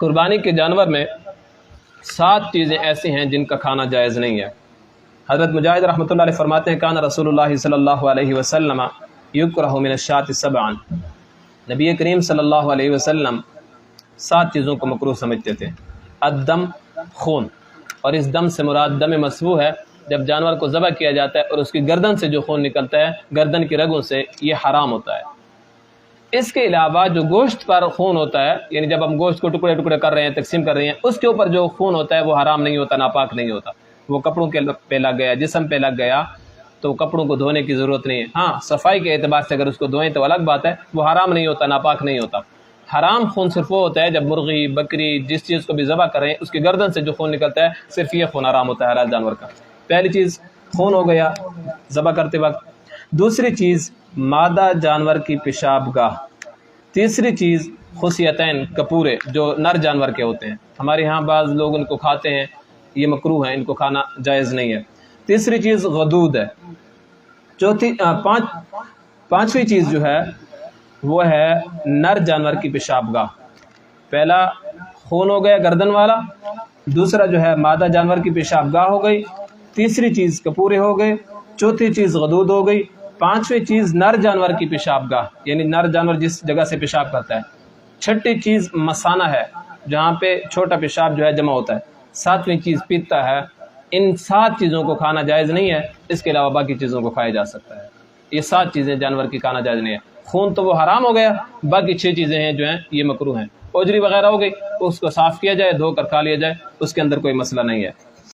قربانی کے جانور میں 7 چیزیں ایسی ہیں جن کا کھانا جائز نہیں ہے۔ حضرت مجاہد رحمۃ اللہ علیہ فرماتے ہیں کان رسول اللہ صلی اللہ علیہ وسلم یکرہ من الشاۃ سبعا، نبی کریم صلی اللہ علیہ وسلم 7 چیزوں کو مکروہ سمجھتے تھے۔ الدم، خون، اور اس دم سے مراد دم مسفوح ہے، جب جانور کو ذبح کیا جاتا ہے اور اس کی گردن سے جو خون نکلتا ہے، گردن کی رگوں سے، یہ حرام ہوتا ہے۔ اس کے علاوہ جو گوشت پر خون ہوتا ہے، یعنی جب ہم گوشت کو ٹکڑے ٹکڑے کر رہے ہیں، تقسیم کر رہے ہیں، اس کے اوپر جو خون ہوتا ہے وہ حرام نہیں ہوتا، ناپاک نہیں ہوتا۔ وہ کپڑوں کے پہ لگ گیا، جسم پہ لگ گیا تو کپڑوں کو دھونے کی ضرورت نہیں ہے۔ ہاں، صفائی کے اعتبار سے اگر اس کو دھوئیں تو الگ بات ہے، وہ حرام نہیں ہوتا، ناپاک نہیں ہوتا۔ حرام خون صرف وہ ہوتا ہے جب مرغی، بکری، جس چیز کو بھی ذبح کریں اس کی گردن سے جو خون نکلتا ہے، صرف یہ خون حرام ہوتا ہے حلال جانور کا۔ پہلی چیز خون ہو گیا ذبح کرتے وقت۔ دوسری چیز مادہ جانور کی پیشاب گاہ۔ تیسری چیز خصیتین، کپورے جو نر جانور کے ہوتے ہیں، ہمارے ہاں بعض لوگ ان کو کھاتے ہیں، یہ مکروہ ہیں، ان کو کھانا جائز نہیں ہے۔ تیسری چیز غدود ہے۔ پانچویں چیز جو ہے وہ ہے نر جانور کی پیشاب گاہ۔ پہلا خون ہو گیا گردن والا، دوسرا جو ہے مادہ جانور کی پیشاب گاہ ہو گئی، تیسری چیز کپورے ہو گئے، چوتھی چیز غدود ہو گئی، پانچویں چیز نر جانور کی پیشاب گاہ، یعنی نر جانور جس جگہ سے پیشاب کرتا ہے، چھٹی چیز مثانہ ہے جہاں پہ چھوٹا پیشاب جو ہے جمع ہوتا ہے، ساتویں چیز پیتا ہے۔ ان 7 چیزوں کو کھانا جائز نہیں ہے، اس کے علاوہ باقی چیزوں کو کھایا جا سکتا ہے۔ یہ 7 چیزیں جانور کی کھانا جائز نہیں ہے۔ خون تو وہ حرام ہو گیا، باقی 6 چیزیں ہیں جو ہیں یہ مکروہ ہیں۔ اوجری وغیرہ ہو گئی، اس کو صاف کیا جائے، دھو کر کھا لیا جائے، اس کے اندر کوئی مسئلہ نہیں ہے۔